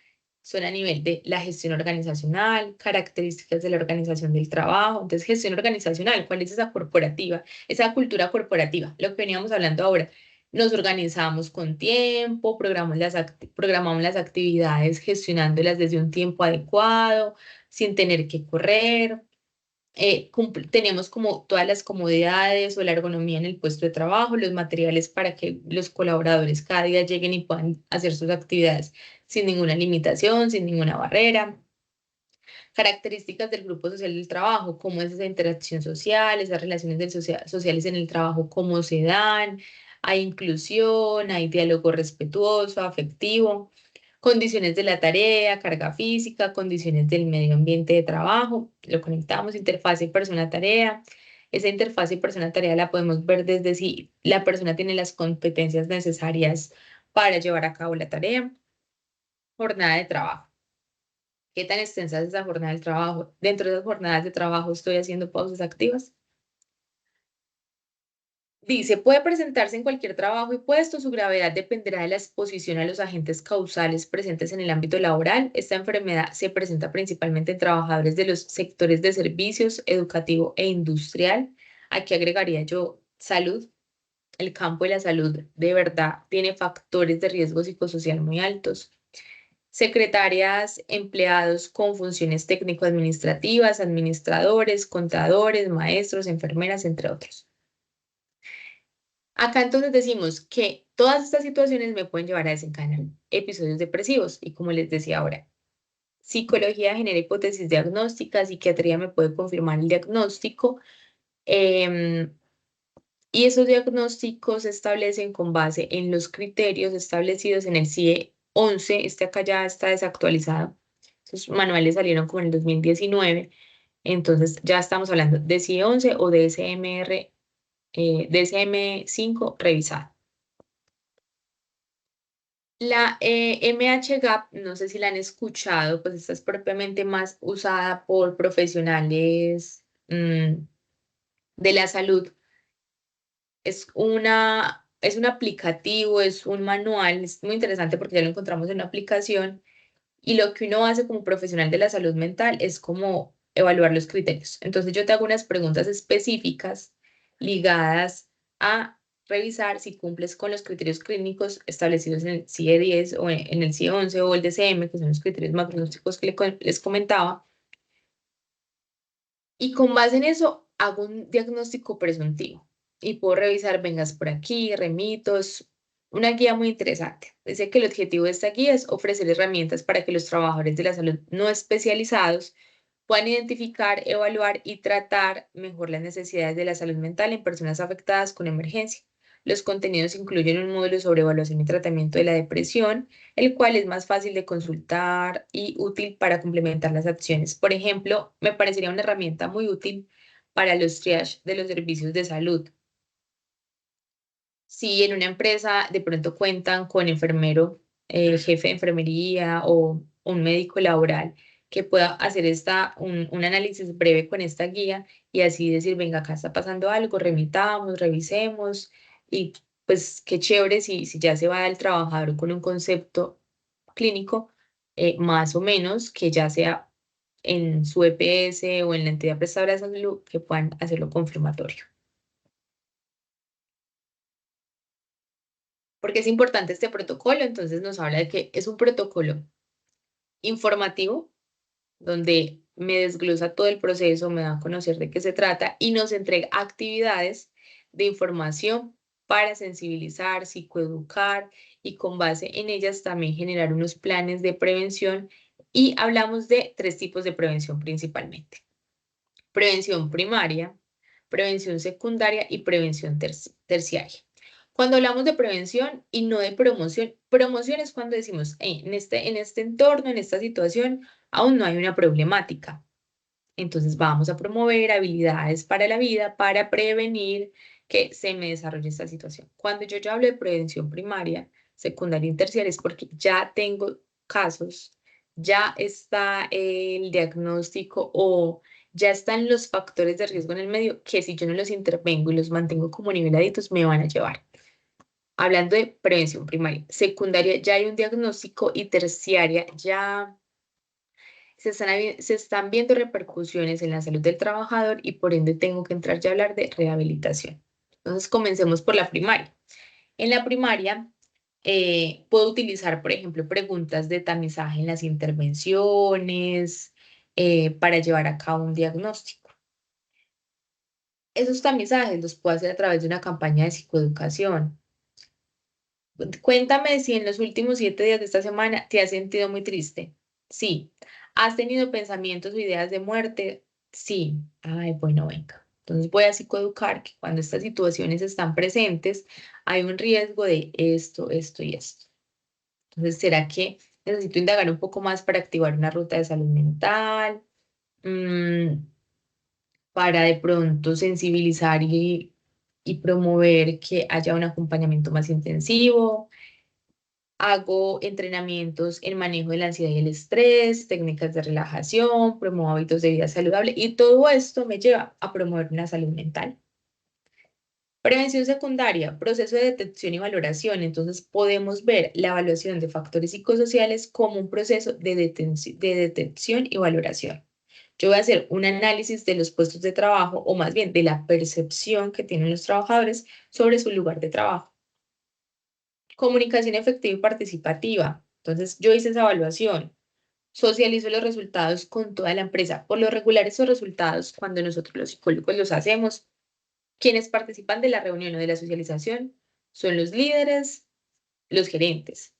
son a nivel de la gestión organizacional, características de la organización del trabajo. Entonces, gestión organizacional, ¿cuál es esa corporativa? Esa cultura corporativa, lo que veníamos hablando ahora. Nos organizamos con tiempo, programamos las actividades gestionándolas desde un tiempo adecuado, sin tener que correr. Tenemos como todas las comodidades o la ergonomía en el puesto de trabajo, los materiales para que los colaboradores cada día lleguen y puedan hacer sus actividades sin ninguna limitación, sin ninguna barrera. Características del grupo social del trabajo, cómo es esa interacción social, esas relaciones sociales en el trabajo, cómo se dan, hay inclusión, hay diálogo respetuoso, afectivo, condiciones de la tarea, carga física, condiciones del medio ambiente de trabajo, lo conectamos, interfase persona-tarea. Esa interfase persona-tarea la podemos ver desde si la persona tiene las competencias necesarias para llevar a cabo la tarea. Jornada de trabajo. ¿Qué tan extensa es esa jornada de trabajo? Dentro de esas jornadas de trabajo estoy haciendo pausas activas. Dice, puede presentarse en cualquier trabajo y puesto, su gravedad dependerá de la exposición a los agentes causales presentes en el ámbito laboral. Esta enfermedad se presenta principalmente en trabajadores de los sectores de servicios, educativo e industrial. Aquí agregaría yo salud. El campo de la salud de verdad tiene factores de riesgo psicosocial muy altos. Secretarias, empleados con funciones técnico-administrativas, administradores, contadores, maestros, enfermeras, entre otros. Acá entonces decimos que todas estas situaciones me pueden llevar a desencadenar episodios depresivos y como les decía ahora, psicología genera hipótesis diagnósticas, psiquiatría me puede confirmar el diagnóstico y esos diagnósticos se establecen con base en los criterios establecidos en el CIE 11, este acá ya está desactualizado, esos manuales salieron como en el 2019, entonces ya estamos hablando de CIE 11 o DSM-5 revisado. La MHGAP, no sé si la han escuchado, pues esta es propiamente más usada por profesionales de la salud. Es un aplicativo, es un manual, es muy interesante porque ya lo encontramos en una aplicación y lo que uno hace como profesional de la salud mental es como evaluar los criterios. Entonces yo te hago unas preguntas específicas ligadas a revisar si cumples con los criterios clínicos establecidos en el CIE 10 o en el CIE 11 o el DCM, que son los criterios diagnósticos que les comentaba. Y con base en eso hago un diagnóstico presuntivo y puedo revisar, vengas por aquí, remitos, una guía muy interesante. Dice que el objetivo de esta guía es ofrecer herramientas para que los trabajadores de la salud no especializados puedan identificar, evaluar y tratar mejor las necesidades de la salud mental en personas afectadas con emergencia. Los contenidos incluyen un módulo sobre evaluación y tratamiento de la depresión, el cual es más fácil de consultar y útil para complementar las acciones. Por ejemplo, me parecería una herramienta muy útil para los triage de los servicios de salud. Si en una empresa de pronto cuentan con enfermero, jefe de enfermería o un médico laboral que pueda hacer un análisis breve con esta guía y así decir, venga, acá está pasando algo, remitamos, revisemos y pues qué chévere si ya se va el trabajador con un concepto clínico, más o menos que ya sea en su EPS o en la entidad prestadora de salud que puedan hacerlo confirmatorio. Porque es importante este protocolo, entonces nos habla de que es un protocolo informativo, donde me desglosa todo el proceso, me da a conocer de qué se trata y nos entrega actividades de información para sensibilizar, psicoeducar y con base en ellas también generar unos planes de prevención y hablamos de 3 tipos de prevención principalmente. Prevención primaria, prevención secundaria y prevención terciaria. Cuando hablamos de prevención y no de promoción, promoción es cuando decimos, en este entorno, en esta situación, aún no hay una problemática. Entonces vamos a promover habilidades para la vida, para prevenir que se me desarrolle esta situación. Cuando yo ya hablo de prevención primaria, secundaria y terciaria es porque ya tengo casos, ya está el diagnóstico o ya están los factores de riesgo en el medio que si yo no los intervengo y los mantengo como niveladitos me van a llevar. Hablando de prevención primaria, secundaria ya hay un diagnóstico y terciaria ya se están viendo repercusiones en la salud del trabajador y por ende tengo que entrar ya a hablar de rehabilitación. Entonces comencemos por la primaria. En la primaria puedo utilizar, por ejemplo, preguntas de tamizaje en las intervenciones para llevar a cabo un diagnóstico. Esos tamizajes los puedo hacer a través de una campaña de psicoeducación. Cuéntame si en los últimos 7 días de esta semana te has sentido muy triste. Sí. ¿Has tenido pensamientos o ideas de muerte? Sí. Ay, bueno, venga. Entonces voy a psicoeducar que cuando estas situaciones están presentes, hay un riesgo de esto, esto y esto. Entonces, ¿será que necesito indagar un poco más para activar una ruta de salud mental? Mm, para de pronto sensibilizar y promover que haya un acompañamiento más intensivo. Hago entrenamientos en manejo de la ansiedad y el estrés, técnicas de relajación, promuevo hábitos de vida saludable y todo esto me lleva a promover una salud mental. Prevención secundaria, proceso de detección y valoración. Entonces podemos ver la evaluación de factores psicosociales como un proceso de detección y valoración. Yo voy a hacer un análisis de los puestos de trabajo o más bien de la percepción que tienen los trabajadores sobre su lugar de trabajo. Comunicación efectiva y participativa. Entonces yo hice esa evaluación, socializo los resultados con toda la empresa. Por lo regular, esos resultados, cuando nosotros los psicólogos los hacemos, quienes participan de la reunión o de la socialización son los líderes, los gerentes,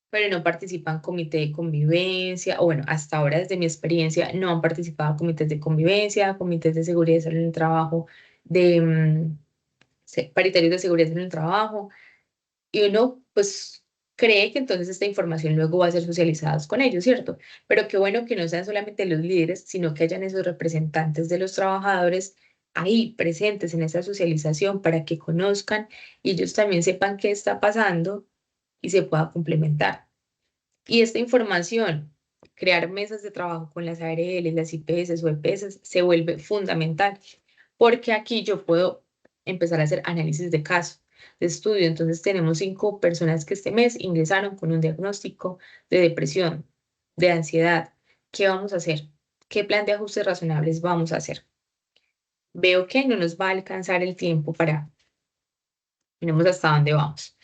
pero no participan comité de convivencia, o bueno, hasta ahora desde mi experiencia no han participado comités de convivencia, comités de seguridad y salud en el trabajo, de paritarios de seguridad en el trabajo, y uno pues cree que entonces esta información luego va a ser socializada con ellos, ¿cierto? Pero qué bueno que no sean solamente los líderes, sino que hayan esos representantes de los trabajadores ahí presentes en esa socialización para que conozcan y ellos también sepan qué está pasando y se pueda complementar. Y esta información, crear mesas de trabajo con las ARL, las IPS o EPS, se vuelve fundamental, porque aquí yo puedo empezar a hacer análisis de caso, de estudio. Entonces tenemos 5 personas que este mes ingresaron con un diagnóstico de depresión, de ansiedad. ¿Qué vamos a hacer? ¿Qué plan de ajustes razonables vamos a hacer? Veo que no nos va a alcanzar el tiempo para, miremos hasta dónde vamos.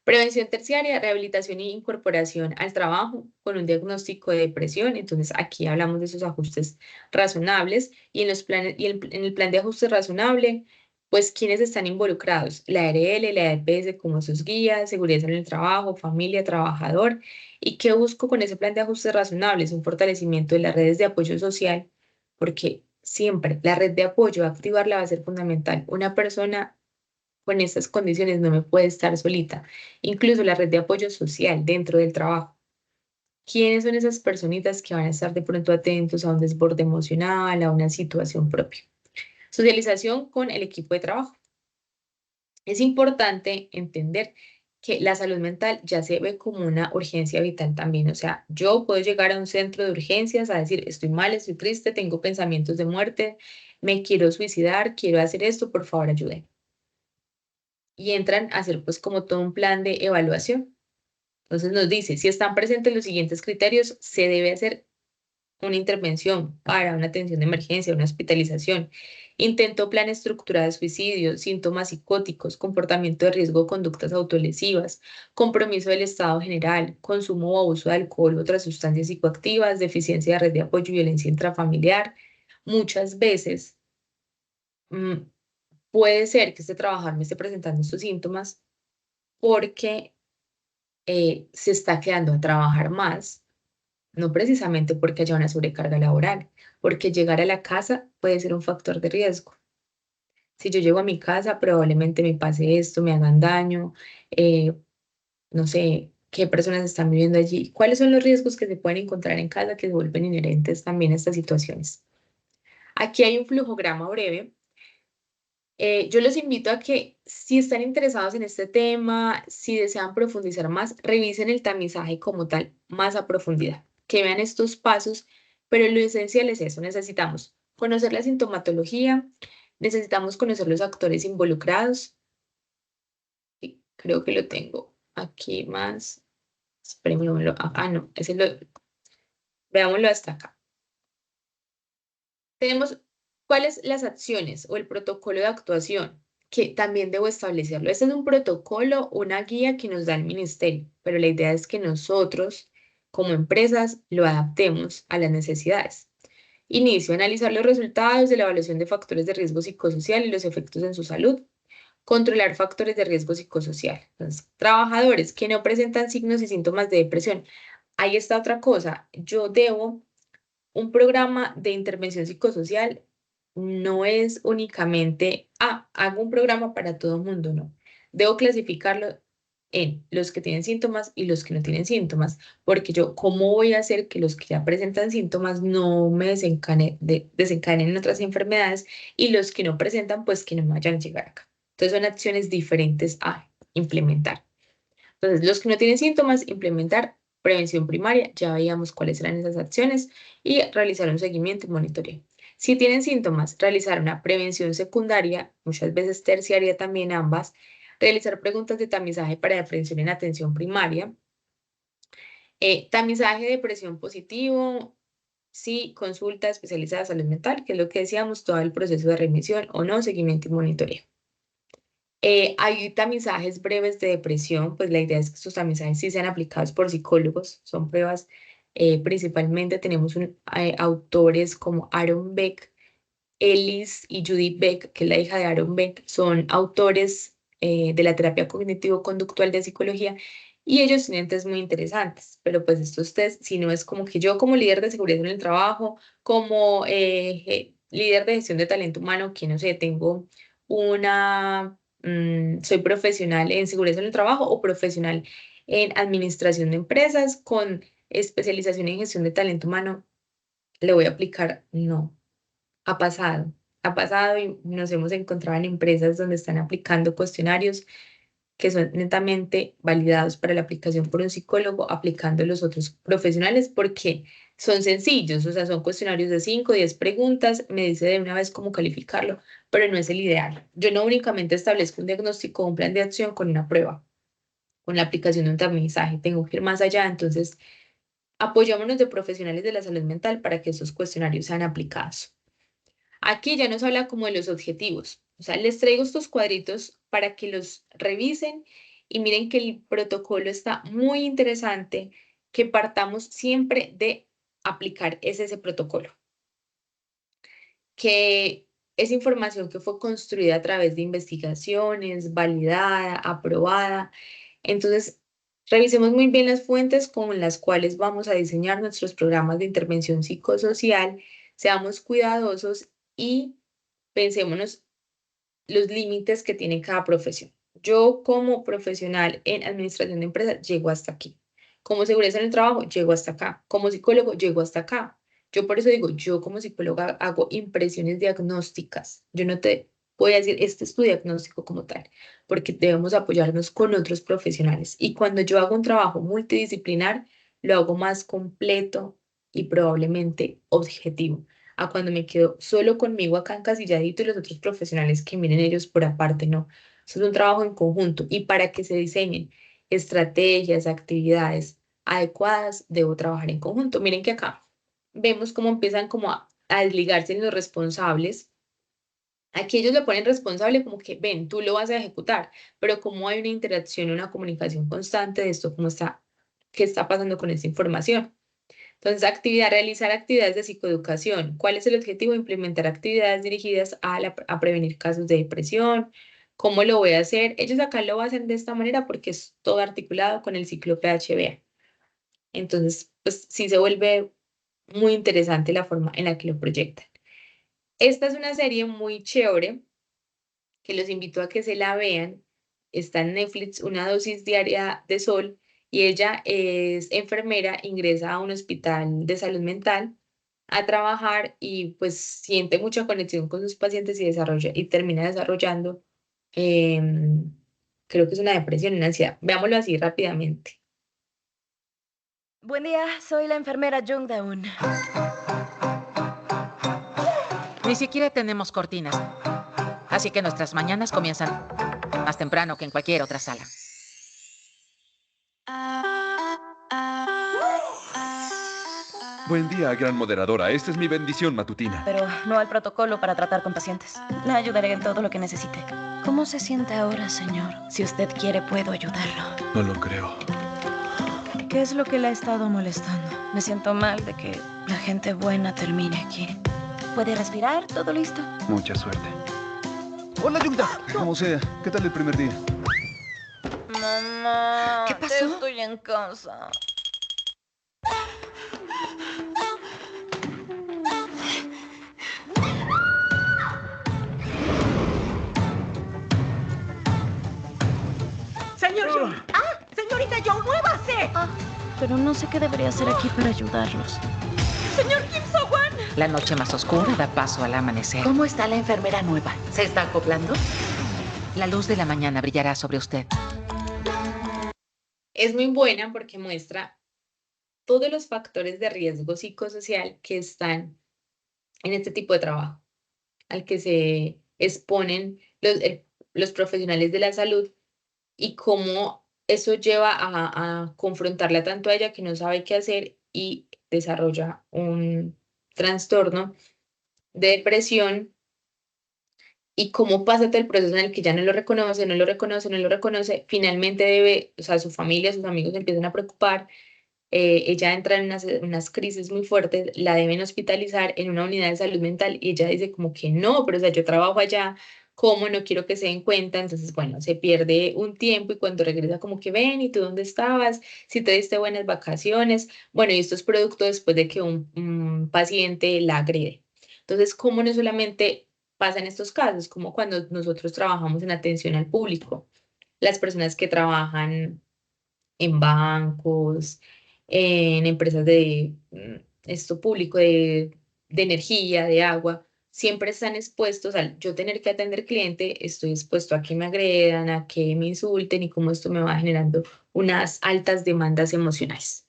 Prevención terciaria, rehabilitación e incorporación al trabajo con un diagnóstico de depresión. Entonces, aquí hablamos de esos ajustes razonables y en los planes y en el plan de ajuste razonable, pues quiénes están involucrados, la ARL, la EPS como sus guías, seguridad en el trabajo, familia, trabajador. ¿Y qué busco con ese plan de ajuste razonables? Un fortalecimiento de las redes de apoyo social, porque siempre la red de apoyo, activarla va a ser fundamental. Una persona con estas condiciones no me puede estar solita. Incluso la red de apoyo social dentro del trabajo. ¿Quiénes son esas personitas que van a estar de pronto atentos a un desborde emocional, a una situación propia? Socialización con el equipo de trabajo. Es importante entender que la salud mental ya se ve como una urgencia vital también. O sea, yo puedo llegar a un centro de urgencias a decir, estoy mal, estoy triste, tengo pensamientos de muerte, me quiero suicidar, quiero hacer esto, por favor, ayúdenme. Y entran a hacer pues como todo un plan de evaluación. Entonces nos dice, si están presentes los siguientes criterios, se debe hacer una intervención para una atención de emergencia, una hospitalización, intento plan estructurado de suicidio, síntomas psicóticos, comportamiento de riesgo, conductas autolesivas, compromiso del Estado general, consumo o abuso de alcohol u otras sustancias psicoactivas, deficiencia de red de apoyo y violencia intrafamiliar. Muchas veces mm, puede ser que este trabajador me esté presentando estos síntomas porque se está quedando a trabajar más, no precisamente porque haya una sobrecarga laboral, porque llegar a la casa puede ser un factor de riesgo. Si yo llego a mi casa, probablemente me pase esto, me hagan daño, eh, no sé qué personas están viviendo allí, cuáles son los riesgos que se pueden encontrar en casa que se vuelven inherentes también a estas situaciones. Aquí hay un flujograma breve. Yo los invito a que si están interesados en este tema, si desean profundizar más, revisen el tamizaje como tal, más a profundidad, que vean estos pasos, pero lo esencial es eso, necesitamos conocer la sintomatología, necesitamos conocer los actores involucrados, y creo que lo tengo aquí más, espérenme, no, veámoslo hasta acá. Tenemos cuáles las acciones o el protocolo de actuación, que también debo establecerlo. Este es un protocolo, una guía que nos da el ministerio, pero la idea es que nosotros, como empresas, lo adaptemos a las necesidades. Inicio, analizar los resultados de la evaluación de factores de riesgo psicosocial y los efectos en su salud. Controlar factores de riesgo psicosocial. Entonces, trabajadores que no presentan signos y síntomas de depresión. Ahí está otra cosa. Yo debo un programa de intervención psicosocial no es únicamente, hago un programa para todo el mundo, no. Debo clasificarlo en los que tienen síntomas y los que no tienen síntomas, porque yo, ¿cómo voy a hacer que los que ya presentan síntomas no me desencadenen otras enfermedades y los que no presentan, pues que no me vayan a llegar acá? Entonces son acciones diferentes a implementar. Entonces, los que no tienen síntomas, implementar prevención primaria, ya veíamos cuáles eran esas acciones, y realizar un seguimiento y monitoreo. Si tienen síntomas, realizar una prevención secundaria, muchas veces terciaria también ambas, realizar preguntas de tamizaje para depresión en atención primaria, tamizaje de depresión positivo, sí, consulta especializada de salud mental, que es lo que decíamos, todo el proceso de remisión o no, seguimiento y monitoreo. Hay tamizajes breves de depresión, pues la idea es que estos tamizajes sí sean aplicados por psicólogos, son pruebas, principalmente tenemos autores como Aaron Beck, Ellis y Judith Beck, que es la hija de Aaron Beck, son autores de la terapia cognitivo-conductual de psicología, y ellos tienen test muy interesantes, pero pues estos test, si no es como que yo como líder de seguridad en el trabajo, como líder de gestión de talento humano, que no sé, tengo soy profesional en seguridad en el trabajo o profesional en administración de empresas con especialización en gestión de talento humano, le voy a aplicar, no. Ha pasado y nos hemos encontrado en empresas donde están aplicando cuestionarios que son netamente validados para la aplicación por un psicólogo, aplicando los otros profesionales porque son sencillos, o sea, son cuestionarios de 5 o 10 preguntas, me dice de una vez cómo calificarlo, pero no es el ideal. Yo no únicamente establezco un diagnóstico o un plan de acción con una prueba, con la aplicación de un tamizaje, tengo que ir más allá, entonces apoyémonos de profesionales de la salud mental para que esos cuestionarios sean aplicados. Aquí ya nos habla como de los objetivos. O sea, les traigo estos cuadritos para que los revisen y miren que el protocolo está muy interesante, que partamos siempre de aplicar ese protocolo, que es información que fue construida a través de investigaciones, validada, aprobada. Entonces, revisemos muy bien las fuentes con las cuales vamos a diseñar nuestros programas de intervención psicosocial, seamos cuidadosos y pensémonos los límites que tiene cada profesión. Yo como profesional en administración de empresas llego hasta aquí. Como seguridad en el trabajo, llego hasta acá. Como psicólogo, llego hasta acá. Yo por eso digo, yo como psicóloga hago impresiones diagnósticas. Yo no te voy a decir, este es tu diagnóstico como tal, porque debemos apoyarnos con otros profesionales. Y cuando yo hago un trabajo multidisciplinar, lo hago más completo y probablemente objetivo a cuando me quedo solo conmigo acá encasilladito y los otros profesionales que miren ellos por aparte, no. Eso es un trabajo en conjunto y para que se diseñen estrategias, actividades adecuadas, debo trabajar en conjunto. Miren que acá vemos cómo empiezan como a desligarse los responsables. Aquí ellos le ponen responsable como que, ven, tú lo vas a ejecutar, pero como hay una interacción, una comunicación constante de esto, cómo está, qué está pasando con esta información. Entonces, realizar actividades de psicoeducación. ¿Cuál es el objetivo? Implementar actividades dirigidas a prevenir casos de depresión. ¿Cómo lo voy a hacer? Ellos acá lo hacen de esta manera porque es todo articulado con el ciclo PHBA. Entonces, pues sí se vuelve muy interesante la forma en la que lo proyectan. Esta es una serie muy chévere que los invito a que se la vean. Está en Netflix, Una dosis diaria de sol, y ella es enfermera, ingresa a un hospital de salud mental a trabajar y pues siente mucha conexión con sus pacientes y termina desarrollando, em, creo que es una depresión, una ansiedad. Veámoslo así rápidamente. Buen día, soy la enfermera Jung Daun. Ni siquiera tenemos cortinas, así que nuestras mañanas comienzan más temprano que en cualquier otra sala. Buen día, gran moderadora. Esta es mi bendición matutina. Pero no al protocolo para tratar con pacientes. La ayudaré en todo lo que necesite. ¿Cómo se siente ahora, señor? Si usted quiere, puedo ayudarlo. No lo creo. ¿Qué es lo que le ha estado molestando? Me siento mal de que la gente buena termine aquí. ¿Puede respirar? ¿Todo listo? Mucha suerte. Hola, Yugda. Como sea, ¿qué tal el primer día? Mamá, ¿Qué pasó? estoy en casa. ¡Señor Young! ¡Ah! ¡Señorita Young, muévase! Pero no sé qué debería hacer aquí para ayudarlos. ¡Señor Kim So-wan! La noche más oscura da paso al amanecer. ¿Cómo está la enfermera nueva? ¿Se está acoplando? La luz de la mañana brillará sobre usted. Es muy buena porque muestra todos los factores de riesgo psicosocial que están en este tipo de trabajo, al que se exponen los profesionales de la salud y cómo eso lleva a confrontarla tanto a ella que no sabe qué hacer y desarrolla un trastorno de depresión y cómo pasa todo el proceso en el que ya no lo reconoce, no lo reconoce, no lo reconoce, finalmente debe, o sea, su familia, sus amigos se empiezan a preocupar, ella entra en unas crisis muy fuertes, la deben hospitalizar en una unidad de salud mental y ella dice como que no, pero o sea, yo trabajo allá, ¿cómo? No quiero que se den cuenta, entonces bueno, se pierde un tiempo y cuando regresa como que ven, ¿y tú dónde estabas? Si te diste buenas vacaciones, bueno, y esto es producto después de que un paciente la agrede. Entonces, ¿cómo no solamente pasa en estos casos, como cuando nosotros trabajamos en atención al público, las personas que trabajan en bancos, en empresas de esto público, de energía, de agua, siempre están expuestos al yo tener que atender cliente, estoy expuesto a que me agredan, a que me insulten y cómo esto me va generando unas altas demandas emocionales.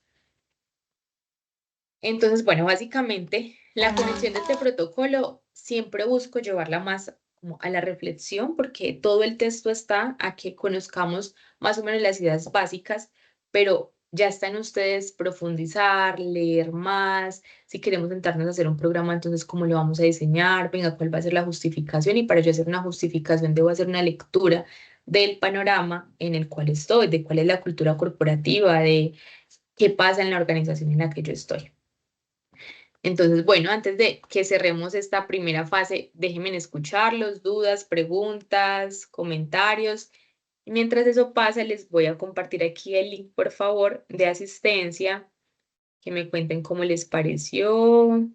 Entonces, bueno, básicamente la conexión de este protocolo siempre busco llevarla más como a la reflexión porque todo el texto está a que conozcamos más o menos las ideas básicas, pero ya está en ustedes profundizar, leer más, si queremos sentarnos a hacer un programa, entonces cómo lo vamos a diseñar, venga, cuál va a ser la justificación y para yo hacer una justificación debo hacer una lectura del panorama en el cual estoy, de cuál es la cultura corporativa, de qué pasa en la organización en la que yo estoy. Entonces, bueno, antes de que cerremos esta primera fase, déjenme escucharlos, dudas, preguntas, comentarios. Y mientras eso pasa, les voy a compartir aquí el link, por favor, de asistencia, que me cuenten cómo les pareció.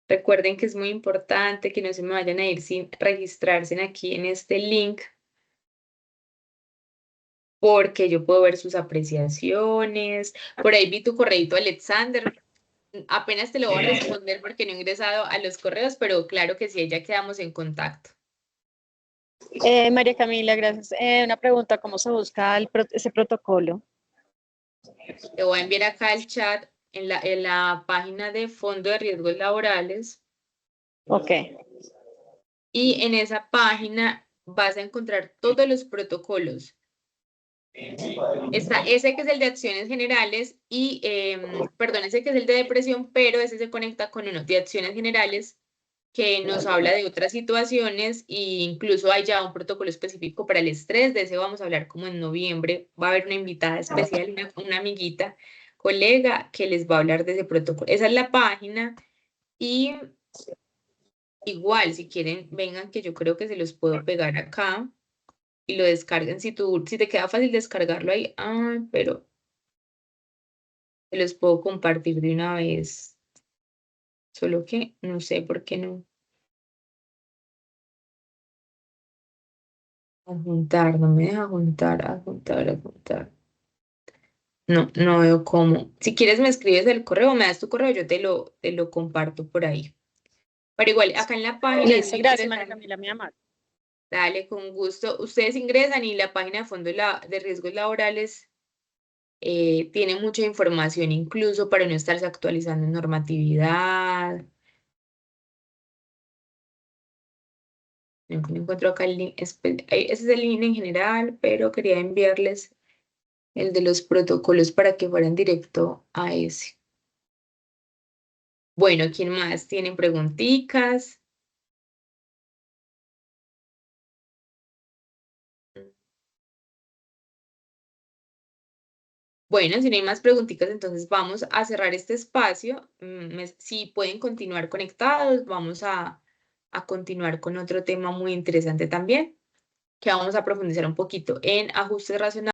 Recuerden que es muy importante que no se me vayan a ir sin registrarse aquí en este link, porque yo puedo ver sus apreciaciones. Por ahí vi tu correíto, Alexander. Apenas te lo voy a responder porque no he ingresado a los correos, pero claro que sí, ya quedamos en contacto. María Camila, gracias. Una pregunta, ¿cómo se busca ese protocolo? Te voy a enviar acá el chat en la página de Fondo de Riesgos Laborales Ok, y en esa página vas a encontrar todos los protocolos. Está ese que es el de acciones generales y, perdón, ese que es el de depresión, pero ese se conecta con uno de acciones generales que nos habla de otras situaciones e incluso hay ya un protocolo específico para el estrés, de ese vamos a hablar como en noviembre, va a haber una invitada especial, una amiguita, colega, que les va a hablar de ese protocolo. Esa es la página y igual, si quieren, vengan que yo creo que se los puedo pegar acá y lo descarguen. Si te queda fácil descargarlo ahí, pero se los puedo compartir de una vez, solo que no sé por qué no. Adjuntar, no me deja adjuntar. No, no veo cómo. Si quieres me escribes el correo, me das tu correo, yo te lo comparto por ahí. Pero igual, acá en la página es listo, muy gracias María interesante. Camila, mi amor. Dale, con gusto. Ustedes ingresan y la página de Fondo de Riesgos Laborales tiene mucha información, incluso para no estarse actualizando en normatividad. No encuentro acá el link. Ese es el link en general, pero quería enviarles el de los protocolos para que fueran directo a ese. Bueno, ¿quién más? ¿Tienen preguntitas? Bueno, si no hay más preguntitas, entonces vamos a cerrar este espacio. Si pueden continuar conectados, vamos a a continuar con otro tema muy interesante también, que vamos a profundizar un poquito en ajustes racionales